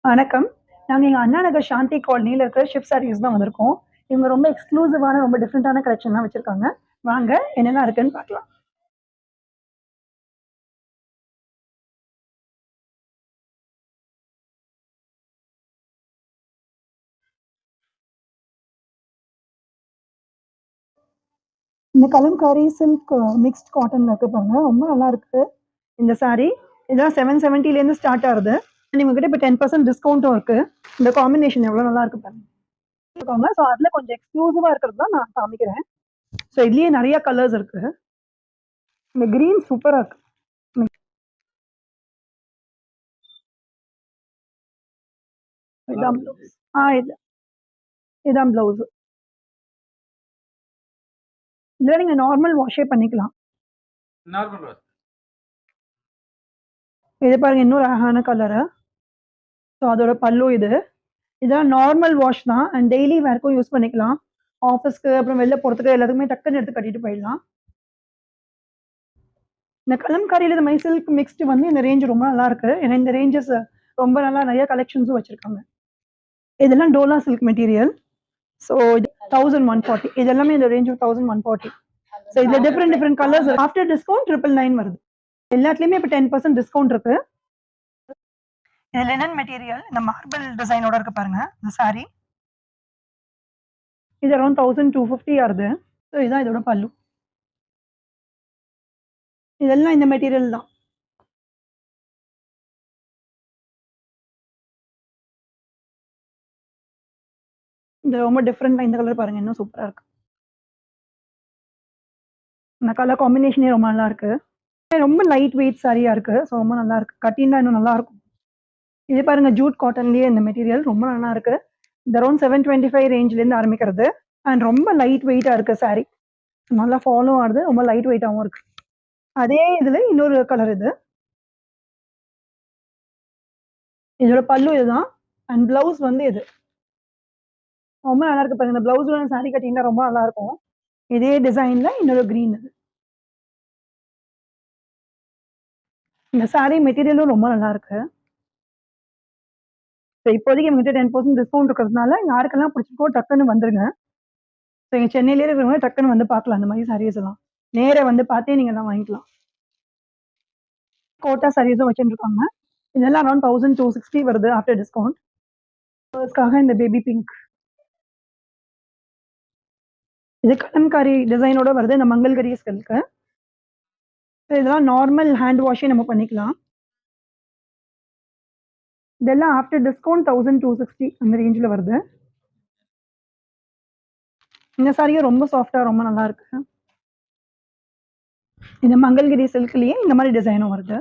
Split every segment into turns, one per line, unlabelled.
வணக்கம். நாங்க எங்க அண்ணா நகர் சாந்தி காலனில இருக்கிற ஷிப் சாரீஸ் தான் வந்திருக்கோம். இவங்க ரொம்ப எக்ஸ்க்ளூசிவான, ரொம்ப டிஃபரெண்டான கலெக்ஷன்லாம் வச்சிருக்காங்க. வாங்க என்னெல்லாம் இருக்குன்னு பார்க்கலாம். இந்த கலம்காரி சில்க் மிக்ஸ்ட் காட்டன்ல இருக்கு பாருங்க. ரொம்ப நல்லா இருக்கு இந்த சாரி. இதெல்லாம் 770லேருந்து ஸ்டார்ட் ஆகுது. இவங்ககிட்ட இப்போ 10% டிஸ்கவுண்ட்டும் இருக்கு. இந்த காம்பினேஷன் எவ்வளோ நல்லா இருக்கு பாருங்க. இருக்காங்க. ஸோ அதில கொஞ்சம் எக்ஸ்க்ளூசிவா இருக்கிறது தான் நான் காமிக்கிறேன். ஸோ இதுலயே நெறைய கலர்ஸ் இருக்கு. இந்த கிரீன் சூப்பரா இருக்கு. இதான் ப்ளவுஸ். இதான் ப்ளவுஸ். இதுல நீங்க நார்மல் வாஷே பண்ணிக்கலாம்.
Normal wash.
இது பாருங்க இன்னொரு அழகான கலரு. ஸோ அதோட பல்லு இது. இதெல்லாம் நார்மல் வாஷ் தான் அண்ட் டெய்லி வேர்க்கும் யூஸ் பண்ணிக்கலாம். ஆஃபீஸ்க்கு அப்புறம் வெளில போறதுக்கு எல்லாத்துக்குமே டக்குன்னு எடுத்து கட்டிட்டு போயிடலாம். இந்த கலம்காரியில இந்த மை சில்க் மிக்ஸ்டு வந்து இந்த ரேஞ்ச் ரொம்ப நல்லா இருக்கு. ஏன்னா இந்த ரேஞ்சஸ் ரொம்ப நல்லா நிறைய கலெக்ஷன்ஸும் வச்சிருக்காங்க. இதெல்லாம் டோலா சில்க் மெட்டீரியல். ஸோ இது 1140. இது எல்லாமே இந்த ரேஞ்ச் 1140. ஸோ இதுல டிஃப்ரெண்ட் கலர்ஸ் ஆஃப்டர் டிஸ்கவுண்ட் 999 வருது. எல்லாத்துலயுமே இப்போ 10% டிஸ்கவுண்ட் இருக்கு. இது லினன் மெட்டீரியல். இந்த மார்பிள் டிசைனோட இருக்கு பாருங்க இந்த சாரி. இது அரௌண்ட் 1250 ஆகுது. ஸோ இதுதான் இதோட பல்லு. இதெல்லாம் இந்த மெட்டீரியல் தான். இது ரொம்ப டிஃப்ரெண்டா இந்த கலர் பாருங்க இன்னும் சூப்பரா இருக்கு. இந்த கலர் காம்பினேஷனே ரொம்ப நல்லா இருக்கு. ரொம்ப லைட் வெயிட் சாரியா இருக்கு. ஸோ ரொம்ப நல்லா இருக்கு. கட்டினா இன்னும் நல்லா இருக்கும். இது பாருங்க ஜூட் காட்டன்லயே இந்த மெட்டீரியல் ரொம்ப நல்லா இருக்கு. இந்த அரௌண்ட் 725 ரேஞ்ச்ல இருந்து ஆரம்பிக்கிறது. அண்ட் ரொம்ப லைட் வெயிட்டா இருக்கு சாரி. நல்லா ஃபாலோ ஆகுது. ரொம்ப லைட் வெயிட்டாவும் இருக்கு. அதே இதுல இன்னொரு கலர் இது. இதோட பல்லு இதுதான். அண்ட் பிளவுஸ் வந்து இது. ரொம்ப நல்லா இருக்கு பாருங்க. இந்த பிளவுஸ்ல சாரி கட்டினா ரொம்ப நல்லா இருக்கும். இதே டிசைன்ல இன்னொரு கிரீன் இது. இந்த சாரி மெட்டீரியலும் ரொம்ப நல்லா இருக்கு. ஸோ இப்போதைக்கு எங்ககிட்ட 10% டிஸ்கவுண்ட் இருக்கிறதுனால யாருக்கெல்லாம் பிடிச்சிருக்கோ டக்குன்னு வந்துருங்க. ஸோ எங்க சென்னையிலேயே இருக்கிறவங்க டக்குன்னு வந்து பார்க்கலாம் அந்த மாதிரி சாரீஸ் எல்லாம். நேரா வந்து பார்த்தே நீங்க எல்லாம் வாங்கிக்கலாம். கோட்டா சாரீஸும் வச்சுருக்காங்க. இதெல்லாம் அரௌண்ட் 1260 வருது ஆஃப்டர் டிஸ்கவுண்ட். ஃபர்ஸ்ட்காக இந்த பேபி பிங்க். இது கலம்காரி டிசைனோட வருது இந்த மங்கல்கரி ஸ்கில்க்கு. இதெல்லாம் நார்மல் ஹேண்ட் வாஷே நம்ம பண்ணிக்கலாம். இதெல்லாம் ஆஃப்டர் டிஸ்கவுண்ட் 1260 அந்த ரேஞ்சில் வருது. இந்த சாரியும் ரொம்ப சாஃப்டா ரொம்ப நல்லா இருக்கு. இந்த மங்கல்கிரி சில்க்லயே இந்த மாதிரி டிசைனும் வருது.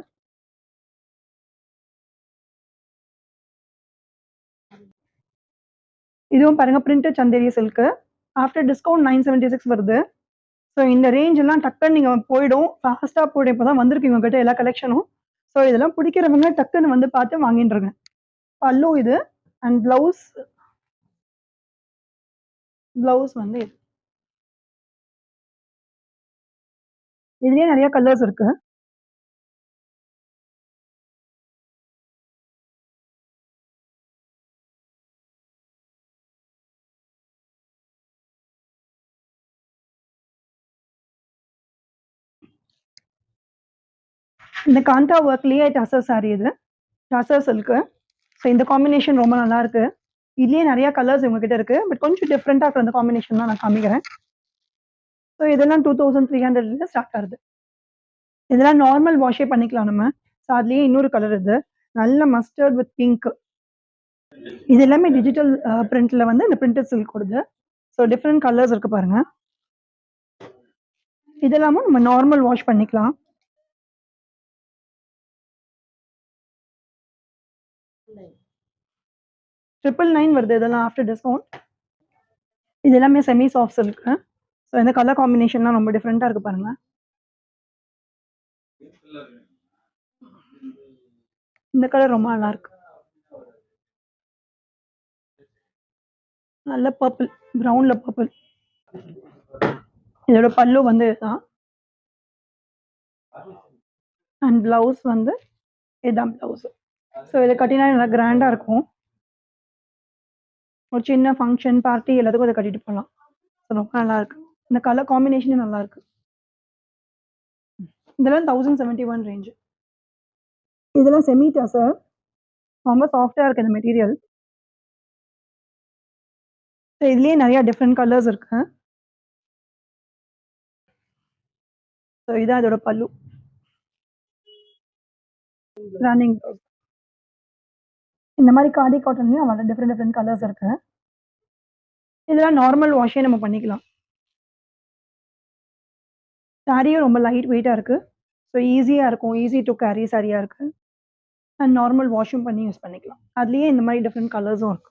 இதுவும் பாருங்க printed Chanderi silk. After discount 976 வருது. ஸோ இந்த ரேஞ்ச் எல்லாம் டக்குன்னு நீங்க போயிடும். ஃபாஸ்டா போயிடும். இப்பதான் வந்திருக்கு இவங்க கிட்ட எல்லா கலெக்ஷனும். ஸோ இதெல்லாம் பிடிக்கிறவங்க டக்குன்னு வந்து பார்த்து வாங்கின்றுங்க. பல்லு இது அண்ட் பிளவுஸ் வந்து இது. இதுலயே நிறைய கலர்ஸ் இருக்கு. இந்த காந்தா ஒர்க்லயே டசர் சாரி இது. டசர் சில்க். ஸோ இந்த காம்பினேஷன் ரொம்ப நல்லா இருக்கு. இதுலயே நிறைய கலர்ஸ் இவங்க கிட்ட இருக்கு. பட் கொஞ்சம் டிஃப்ரெண்டா இருக்கிற அந்த காம்பினேஷன் தான் நான் காமிக்கிறேன். ஸோ இதெல்லாம் 2300 ஸ்டார்ட் ஆகுது. இதெல்லாம் நார்மல் வாஷே பண்ணிக்கலாம் நம்ம. ஸோ அதுலயே இன்னொரு கலர் இது. நல்ல மஸ்டர்ட் வித் பிங்க். இது எல்லாமே டிஜிட்டல் பிரிண்ட்ல வந்து இந்த பிரிண்டட் சில்க் கொடுது. ஸோ டிஃப்ரெண்ட் கலர்ஸ் இருக்கு பாருங்க. இதெல்லாமும் நம்ம நார்மல் வாஷ் பண்ணிக்கலாம். ட்ரிபிள் 9 வருது இதெல்லாம் ஆஃப்டர் டிஸ்கவுண்ட். இது எல்லாமே செமி சாஃப்ட் சில்க். ஸோ இந்த கலர் காம்பினேஷன்லாம் ரொம்ப டிஃப்ரெண்டா இருக்கு பாருங்க. இந்த கலர் ரொம்ப நல்லா இருக்கு. நல்ல பர்பிள், ப்ரௌன்ல பர்பிள். இதோட பல்லு வந்து இதுதான். அண்ட் பிளவுஸ் வந்து இதுதான் பிளவுஸ். ஸோ இதை கட்டினா நல்லா கிராண்டா இருக்கும். ஒரு சின்ன ஃபங்க்ஷன், பார்ட்டி எல்லாத்துக்கும் அத கட்டிட்டு போலாம். ரொம்ப நல்லாருக்கு. இந்த கலர் காம்பினேஷனே நல்லாருக்கு. இதெல்லாம் 1071 ரேஞ்ச். இதெல்லாம் செமி டசர். ரொம்ப சாஃப்ட்டா இருக்கு இந்த மெட்டீரியல். இதுலயே நெறைய டிஃபரெண்ட் கலர்ஸ் இருக்கு. இதான் இதோட பல்லு. Running blouse. இந்த மாரி காதி காட்டன்லயும் அவன்ட டிஃபரெண்ட் கலர்ஸ் இருக்கு. இதெல்லாம் நார்மல் வாஷே நம்ம பண்ணிக்கலாம். சாரியும் ரொம்ப லைட் வெயிட்டா இருக்கு. ஈஸியா இருக்கும். ஈஸி டூ கேரி சாரியா இருக்கு. அண்ட் நார்மல் வாஷும் பண்ணி யூஸ் பண்ணிக்கலாம். அதுலயே இந்த மாரி டிஃபரெண்ட் கலர்ஸும் இருக்கு.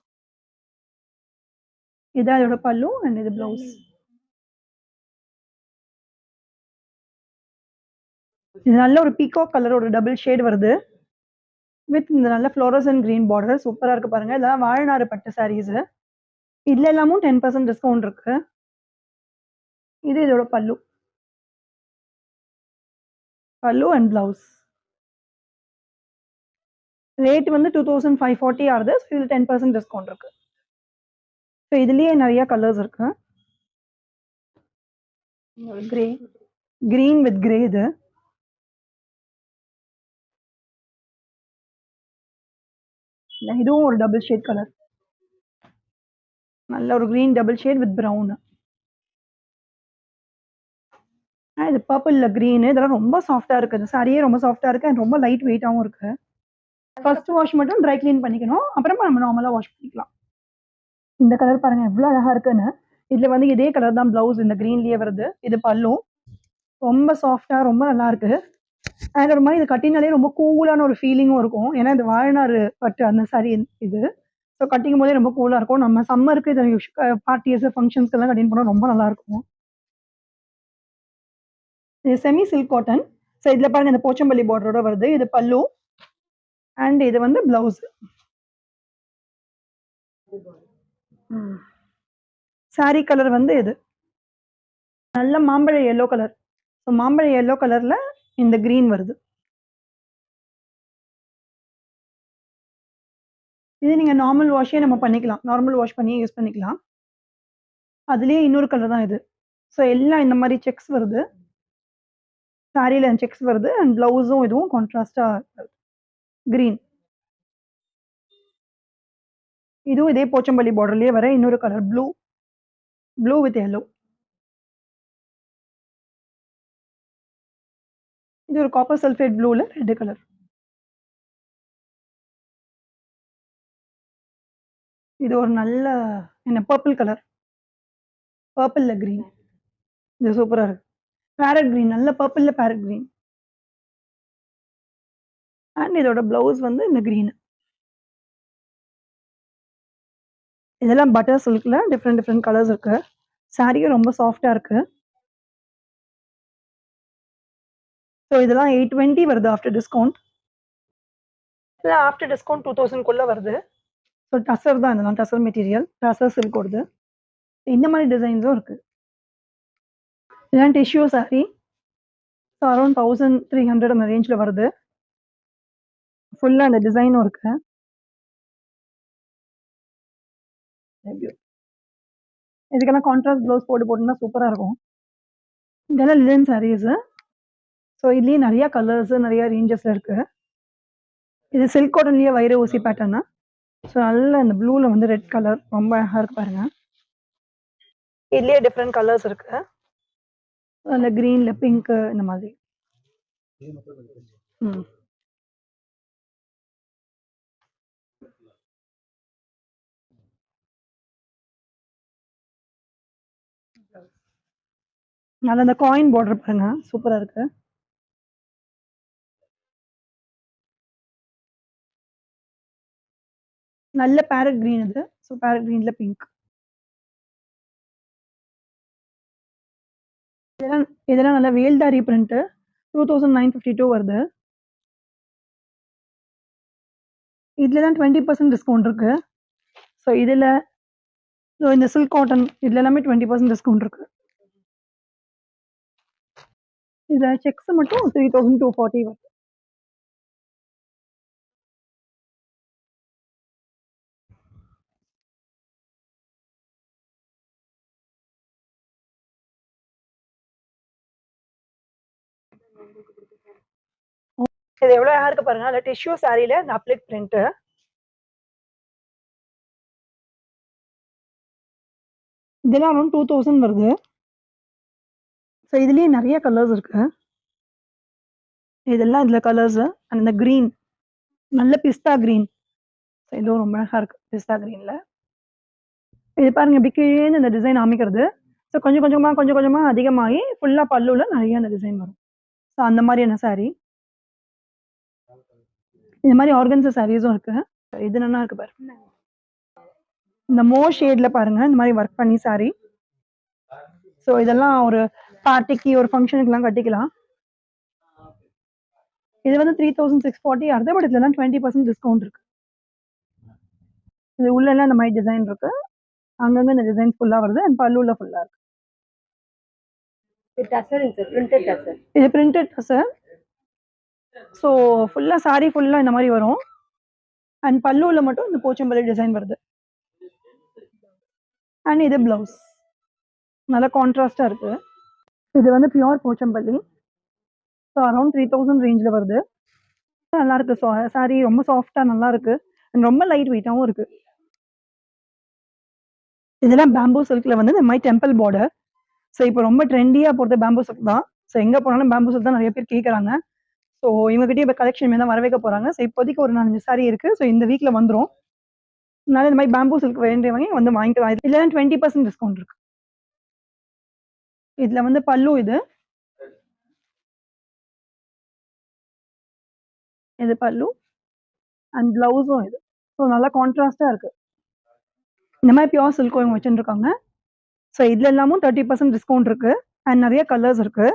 இதான் இதோட பல்லு அண்ட் இது ப்ளவுஸ். இது நல்ல ஒரு பீகாக் கலரோட டபுள் ஷேட் வருது. வித் இந்த நல்ல ஃப்ளோரசன்ட் கிரீன் பார்டர் சூப்பரா இருக்கு பாருங்க. இதெல்லாம் வாழநாறு பட்டு சாரீஸ். இதுல எல்லாமும் 10% டிஸ்கவுண்ட் இருக்கு. இது இதோட பல்லு. பல்லு அண்ட் பிளவுஸ். ரேட் வந்து 2540 ஆகுது. இதுல 10% டிஸ்கவுண்ட் இருக்கு. இதுலயே நிறைய கலர்ஸ் இருக்கு. கிரே, கிரீன் வித் கிரே இது. இதுவும் ஒரு டபுள் ஷேட் கலர். நல்ல ஒரு green double shade with brown. இது பர்பிள்ல கிரீன். இதெல்லாம் ரொம்ப சாஃப்ட்டா இருக்கு. இந்த சாரியே ரொம்ப சாஃப்ட்டா இருக்கு அண்ட் ரொம்ப லைட் வெயிட்டாவும் இருக்கு. ஃபர்ஸ்ட் வாஷ் மட்டும் ட்ரை கிளீன் பண்ணிக்கணும். அப்புறமா நம்ம நார்மலா வாஷ் பண்ணிக்கலாம். இந்த கலர் பாருங்க எவ்வளவு அழகா இருக்குன்னு. இதுல வந்து இதே கலர் தான் பிளவுஸ். இந்த கிரீன்லயே வருது. இது பல்லு. ரொம்ப சாஃப்ட்டா ரொம்ப நல்லா இருக்கு. அண்ட் ஒரு மாதிரி இது கட்டினாலே ரொம்ப கூலான ஒரு ஃபீலிங்கும் இருக்கும். ஏன்னா இது வாழநாறு பட்டு அந்த சாரி இது. கட்டிக்கும் போதே ரொம்ப கூலா இருக்கும். நம்ம சம்மருக்கு இதை பார்ட்டிஸ் ஃபங்க்ஷன்ஸ்க்கெல்லாம் கட்டின்னு போனால் ரொம்ப நல்லா இருக்கும். இது செமி சில்க் காட்டன். இதுல பாருங்க இந்த போச்சம்பள்ளி பார்டரோட வருது. இது பல்லு அண்ட் இது வந்து பிளவுஸ். சாரி கலர் வந்து இது நல்ல மாம்பழ எல்லோ கலர். மாம்பழ எல்லோ கலர்ல இந்த கிரீன் வருது. இது நீங்க நார்மல் வாஷே நம்ம பண்ணிக்கலாம். நார்மல் வாஷ் பண்ணி யூஸ் பண்ணிக்கலாம். அதுலயே இன்னொரு கலர் தான் இது. எல்லாம் இந்த மாதிரி செக்ஸ் வருது. சாரியில செக்ஸ் வருது அண்ட் பிளவுஸும் இதுவும் கான்ட்ராஸ்டா கிரீன். இதுவும் இதே போச்சம்பள்ளி பார்டர்லயே வர இன்னொரு colour blue. Blue with yellow. இது ஒரு காப்பர் சல்ஃபேட் ப்ளூல ரெட் கலர். இது ஒரு நல்ல என்ன பர்பிள் கலர். பர்பிள்ல கிரீன். இது சூப்பரா இருக்கு. Farad green. நல்ல பர்பிள்ல பேரட் கிரீன். அண்ட் இதோட பிளவுஸ் வந்து இந்த கிரீன். இதெல்லாம் பட்டர் சில்க்ல டிஃப்ரெண்ட் கலர்ஸ் இருக்கு. சாரியும் ரொம்ப சாஃப்டா இருக்கு. இதெல்லாம் 820 வருது ஆஃப்டர் டிஸ்கவுண்ட். இல்லை ஆஃப்டர் டிஸ்கவுண்ட் 2000 வருது. டசர் தான் இதெல்லாம். டசர் மெட்டீரியல். டசர் சில்க் வருது. இந்த மாதிரி டிசைன்ஸும் இருக்கு. இதெல்லாம் டிஷ்யூ சாரி. அரௌண்ட் 1300 அந்த ரேஞ்சில் வருது. ஃபுல்லாக அந்த டிசைனும் இருக்கு. இதுக்கெல்லாம் கான்ட்ராஸ்ட் ப்ளவுஸ் போட்டுனா சூப்பராக இருக்கும். இதெல்லாம் லினன் சாரீஸ். இதுலேயே நிறைய கலர்ஸ் நிறைய ரேஞ்சஸ்ல இருக்கு. இது சில்க் காட்டன்லயே வைர ஊசி பேட்டர்னா. நல்ல இந்த ப்ளூல வந்து ரெட் கலர் ரொம்ப அழகா இருக்கு பாருங்க. இதுலயே டிஃப்ரெண்ட் கலர்ஸ் இருக்கு. அந்த கிரீன்ல பிங்க் இந்த மாதிரி. நல்ல அந்த காயின் பார்டர் பாருங்க சூப்பரா இருக்கு. நல்ல பேரட் கிரீன் இது. பேரட் கிரீன்ல பிங்க். இதெல்லாம் நல்ல வேல்தாரி பிரிண்ட். 2952 வருது. இதுல தான் 20% டிஸ்கவுண்ட் இருக்கு. இதுல இந்த சில்க் காட்டன் இதுல எல்லாமே 20% டிஸ்கவுண்ட் இருக்கு. இதுல செக்ஸ் மட்டும் 3240 வருது. இது எவ்வளவு அழகா இருக்கு பாருங்க. அதுல டிஷ்யூ சாரில இந்த அப்ளிக் பிரிண்ட். இதெல்லாம் அரௌண்ட் 2000 வருது. ஸோ இதுலயே நிறைய கலர்ஸ் இருக்கு. இதெல்லாம் இதுல கலர்ஸ். அந்த கிரீன் நல்ல பிஸ்தா கிரீன். இதுவும் ரொம்ப அழகா இருக்கு பிஸ்தா கிரீன்ல. இது பாருங்க இப்படி கீழே இந்த டிசைன் அமைக்கிறது. ஸோ கொஞ்சம் கொஞ்சமா கொஞ்சம் கொஞ்சமா அதிகமாகி ஃபுல்லா பல்லுல நிறைய அந்த டிசைன் வரும். ஸோ அந்த மாதிரியான சாரி. இந்த மாதிரி ஆர்கன்ஸா சாரீஸும் இருக்கு. இது நல்லா இருக்கு பாருங்க. இந்த மோர் ஷேட்ல பாருங்க இந்த மாதிரி ஒர்க் பண்ணி சாரி. ஸோ இதெல்லாம் ஒரு பார்ட்டிக்கு ஒரு ஃபங்க்ஷனுக்குலாம் கட்டிக்கலாம். இது வந்து 3640 ஆகுது. பட் இதுல 20% டிஸ்கவுண்ட் இருக்கு. இது உள்ள எல்லாம் இந்த மாதிரி டிசைன் இருக்கு. அங்கங்க இந்த டிசைன் ஃபுல்லா வருது. அண்ட் பல்லுல ஃபுல்லா இருக்கு. இது பிரிண்டட் டசர். ஸோ ஃபுல்லா சாரி ஃபுல்லா இந்த மாதிரி வரும். அண்ட் பல்லுல மட்டும் இந்த போச்சம்பள்ளி டிசைன் வருது. அண்ட் இது பிளவுஸ் நல்லா கான்ட்ராஸ்டா இருக்கு. இது வந்து பியூர் போச்சம்பள்ளி. ஸோ அரௌண்ட் 3000 ரேஞ்சில் வருது. நல்லா இருக்கு. சாரி ரொம்ப சாஃப்டா நல்லா இருக்கு. அண்ட் ரொம்ப லைட் வெயிட்டாகவும் இருக்கு. இதெல்லாம் பேம்பூ சில்க்ல வந்து இந்த மாதிரி டெம்பிள் பார்டர். ஸோ இப்போ ரொம்ப ட்ரெண்டியா போகிறது பேம்பூ சில்க் தான். ஸோ எங்கே போனாலும் பேம்பூ சில்க் தான் நிறைய பேர் கேட்குறாங்க. ஸோ இவங்ககிட்டயே இப்போ கலெக்ஷன் தான் வர வைக்க போறாங்க. ஸோ இப்போதைக்கு ஒரு 4 சாரி இருக்கு. ஸோ இந்த வீக்ல வந்துடும். அதனால இந்த மாதிரி பேம்பூ சில்க் வேண்டியவங்க வந்து வாங்கிக்கலாம். இதுல 20% டிஸ்கவுண்ட் இருக்கு. இதுல வந்து பல்லு இது பல்லு அண்ட் பிளவுஸும் இது. ஸோ நல்லா கான்ட்ராஸ்டா இருக்கு. இந்த மாதிரி பியூர் சில்க் இவங்க வச்சுட்டு இருக்காங்க. ஸோ இதுல எல்லாமும் 30% டிஸ்கவுண்ட் இருக்கு. அண்ட் நிறைய கலர்ஸ் இருக்கு.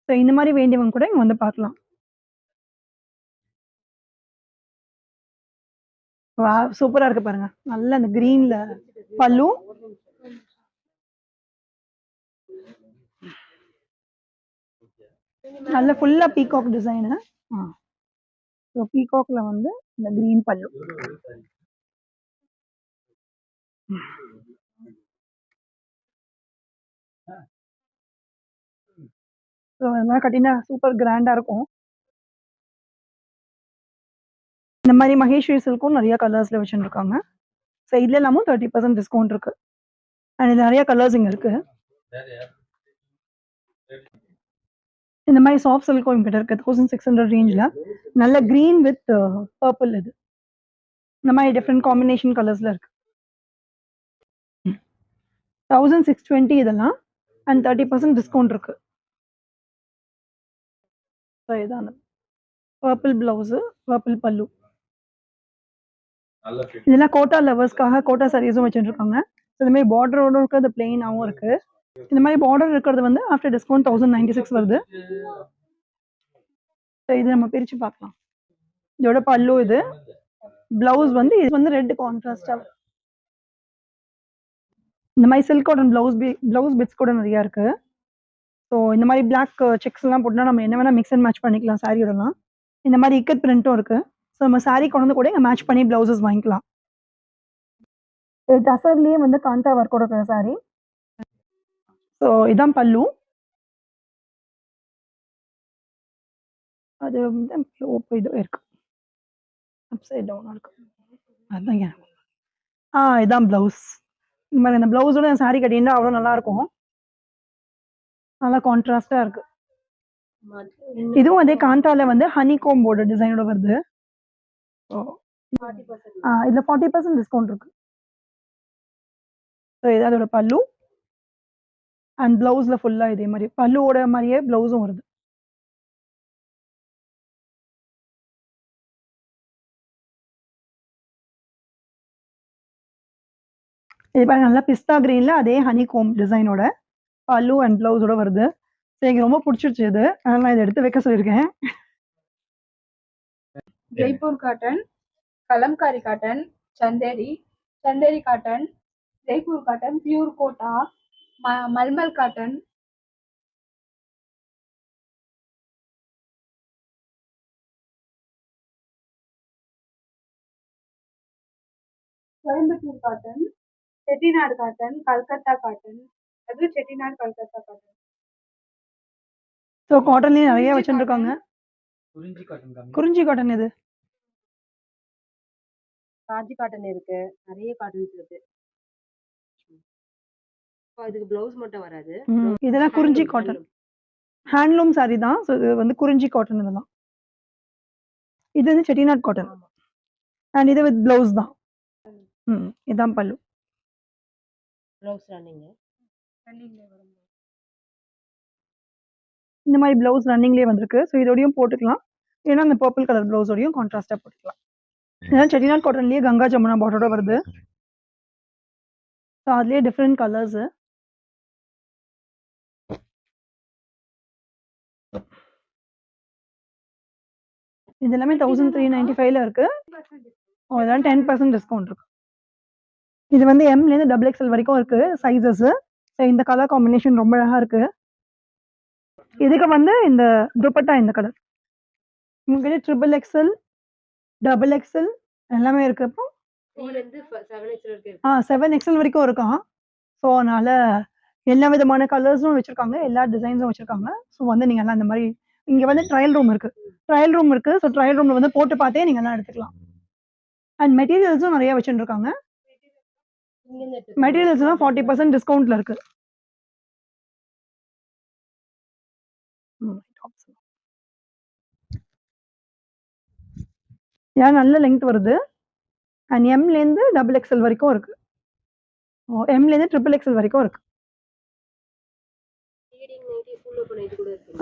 ஸோ இந்த மாதிரி வேண்டியவங்க கூட இங்க வந்து பார்க்கலாம். சூப்பரா இருக்கு பாருங்க. நல்ல அந்த கிரீன்ல பல்லு. நல்ல ஃபுல்லா பீகாக் டிசைன். ஸோ பீகாக்ல வந்து இந்த கிரீன் பல்லு. ஸோ அதெல்லாம் கட்டினா சூப்பர் கிராண்டா இருக்கும். இந்த மாதிரி மகேஸ்வரி சில்க்கும் நிறைய கலர்ஸ்ல வச்சுட்டு இருக்காங்க. ஸோ இதுல எல்லாமும் 30% டிஸ்கவுண்ட் இருக்கு. அண்ட் இது நிறைய கலர்ஸ் இங்க இருக்கு. இந்த மாதிரி சாஃப்ட் சில்க்கும் இங்கிட்ட இருக்கு. 1600 ரேஞ்சில் நல்ல கிரீன் வித் பர்பிள். இது இந்த மாதிரி டிஃப்ரெண்ட் காம்பினேஷன் கலர்ஸ்ல இருக்கு. 1620 இதெல்லாம். அண்ட் 30% டிஸ்கவுண்ட் இருக்கு. ஸோ இதான் பர்பிள் பிளவுஸ், பர்பிள் பல்லு. இதெல்லாம் கோட்டா லவர்ஸ்க்காக கோட்டா சாரீஸும் வச்சுட்டு இருக்காங்க. இந்த மாதிரி பார்டரோட இருக்கு. அது பிளெயினாகவும் இருக்கு. இந்த மாதிரி பார்டர் இருக்கிறது வந்து ஆஃப்டர் டிஸ்கவுண்ட் 1096 வருது. இது நம்ம பிரிச்சு பார்க்கலாம். இதோட பல்லு இது. பிளவுஸ் வந்து இது வந்து ரெட் கான்ட்ராஸ்டா. இந்த மாதிரி சில்க் காட்டன் பிளவுஸ் பிட்ஸ் கூட நிறைய இருக்கு. ஸோ இந்த மாதிரி பிளாக் செக்ஸ் எல்லாம் போட்டுனா நம்ம என்ன வேணா மிக்ஸ் அண்ட் மேட்ச் பண்ணிக்கலாம் சாரியோடலாம். இந்த மாதிரி இக்கட் பிரிண்ட்டும் இருக்கு. ஸோ நம்ம சாரி கொண்டு வந்து கூட இங்கே மேட்ச் பண்ணி பிளவுசஸ் வாங்கிக்கலாம். டசர்லயே வந்து காந்தா ஒர்க்கோட இருக்கிற சாரி. ஸோ இதான் பல்லு. அது இது இருக்கு. அப்சைட் டவுன் இருக்கு. அதான் இதான் பிளவுஸ். இந்த மாதிரி இந்த பிளவுஸோட சாரி கட்டினா அவ்வளோ நல்லா இருக்கும். நல்லா கான்ட்ராஸ்டா இருக்கு. இதுவும் அதே காந்தால வந்து ஹனி கோம்போட டிசைனோட வருது. இதுல 40% டிஸ்கவுண்ட் இருக்கு. ஸோ இது அதோட பல்லு. அண்ட் பிளவுஸ்ல ஃபுல்லா இதே மாதிரி பல்லுவோட மாதிரியே பிளவுஸும் வருது. இது பாருங்க நல்லா பிஸ்தா கிரீன்ல அதே ஹனி கோம் டிசைனோட பல்லு அண்ட் பிளவுஸோட வருது. ஸோ எனக்கு ரொம்ப பிடிச்சிருச்சு இது. அதனால நான் இதை எடுத்து வைக்க சொல்லியிருக்கேன்.
Jaipur cotton, Kalamkari cotton, Chanderi cotton, Jaipur cotton, pure Kota, mulmul cotton, Coimbatore cotton, Chettinad cotton, Calcutta cotton, அது செட்டிநாடு கல்கத்தா காட்டன்.
ஸோ காட்டன்லேயே நிறைய வச்சுருக்காங்க.
குறிஞ்சி காட்டன் காமி.
குறிஞ்சி காட்டன் இது
காஞ்சி காட்டன் இருக்கு. நிறைய காட்டன்ஸ் இருக்கு. இதுக்கு ப்ளவுஸ் மட்டும் வராது.
இதெல்லாம் குறிஞ்சி காட்டன் ஹேண்ட்லூம் சாரி தான். ஸோ இது வந்து குறிஞ்சி காட்டன் இதெல்லாம். இது வந்து செட்டிநாட் காட்டன் அண்ட் இது வித் ப்ளவுஸ் தான். இதான் பல்லு.
Blouse running.
இந்த மாதிரி ப்ளவுஸ் ரன்னிங்லேயே வந்திருக்கு. ஸோ இதோடையும் போட்டுக்கலாம். ஏன்னா அந்த பர்பிள் கலர் ப்ளவுஸோடையும் கான்ட்ராஸ்டாக போட்டுக்கலாம். இதெல்லாம் செட்டிநாட் காட்டன்லேயே கங்கா ஜமுனா பார்டரோட வருது. ஸோ அதுலேயே டிஃப்ரெண்ட் கலர்ஸு. இது எல்லாமே 1395ல இருக்கு. இதெல்லாம் 10% டிஸ்கவுண்ட் இருக்கு. இது வந்து எம்லேருந்து டபுள் எக்ஸ்எல் வரைக்கும் இருக்கு சைஸஸ். ஸோ இந்த கலர் காம்பினேஷன் ரொம்ப அழகா இருக்கு. இதுக்கு வந்து இந்த துப்பட்டா இந்த கலர். உங்ககிட்ட ட்ரிபிள் எக்ஸ்எல், டபுள் எக்ஸ்எல் எல்லாமே இருக்கு. அப்புறம் 7 எக்ஸ்எல் வரைக்கும் இருக்கான். ஸோ அதனால எல்லா விதமான கலர்ஸும் வச்சிருக்காங்க, எல்லா டிசைன்ஸும் வச்சிருக்காங்க. ஸோ வந்து நீங்க எல்லாம் இந்த மாதிரி இங்க வந்து ட்ரையல் ரூம் இருக்கு. ஸோ ட்ரையல் ரூம்ல வந்து போட்டு பார்த்தே நீங்க எல்லாம் எடுத்துக்கலாம். அண்ட் மெட்டீரியல்ஸும் நிறைய வச்சுருக்காங்க. மெட்டீரியல்ஸ்லாம் 40% டிஸ்கவுண்ட்ல இருக்கு. ஏன் நல்ல லெங்த் வருது. அண்ட் எம்லேருந்து டபுள் எக்ஸ்எல் வரைக்கும் இருக்கு. எம்லேருந்து ட்ரிபிள் எக்ஸ்எல் வரைக்கும் இருக்கு.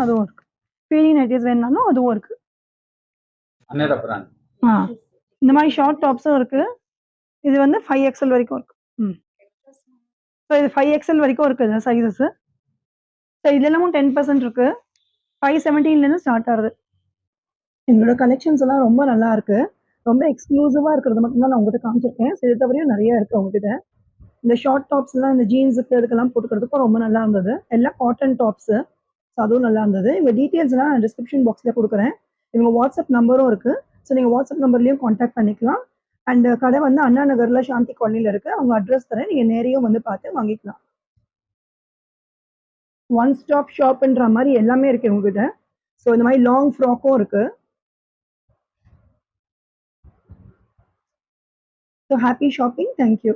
அதுவும் இருக்கு. ஃபீடிங் நைட்டிஸ் வேணும்னாலும் அதுவும் இருக்கு.
அனேரா பிராண்ட்.
இந்த மாதிரி ஷார்ட் டாப்ஸும் இருக்கு. இது வந்து 5 எக்ஸ்எல் வரைக்கும் இருக்கு. ஸோ இது 5 எக்ஸ்எல் வரைக்கும் இருக்குது சைஸஸ். ஸோ இது எல்லாமும் 10% இருக்கு. 517லேருந்து ஸ்டார்ட் ஆகுது. எங்களோட கலெக்ஷன்ஸ் எல்லாம் ரொம்ப நல்லா இருக்கு. ரொம்ப எக்ஸ்க்ளூசிவாக இருக்கிறது மட்டும்தான் நான் உங்ககிட்ட காமிச்சிருக்கேன். இது தவிர நிறைய இருக்கு உங்ககிட்ட. இந்த ஷார்ட் டாப்ஸ்லாம் இந்த ஜீன்ஸுக்கு அதுக்கெல்லாம் போட்டுக்கிறதுக்கும் ரொம்ப நல்லா இருந்தது. எல்லாம் காட்டன் டாப்ஸு. ஸோ அதுவும் நல்லா இருந்தது. இவங்க டீட்டெயில்ஸ்லாம் நான் டிஸ்கிரிப்ஷன் பாக்ஸில் கொடுக்குறேன். இவங்க வாட்ஸ்அப் நம்பரும் இருக்குது. ஸோ நீங்கள் வாட்ஸ்அப் நம்பர்லேயும் காண்டாக்ட் பண்ணிக்கலாம். அண்ட் கடை வந்து அண்ணா நகரில் சாந்தி காலனியில் இருக்குது. அவங்க அட்ரஸ் தரேன். நீங்கள் நேரையும் வந்து பார்த்து வாங்கிக்கலாம். ஒன் ஸ்டாப் ஷாப்ன்ற மாதிரி எல்லாமே இருக்குது இவங்ககிட்ட. ஸோ இந்த மாதிரி லாங் ஃப்ராக்கும் இருக்குது. So happy shopping. தேங்க்யூ.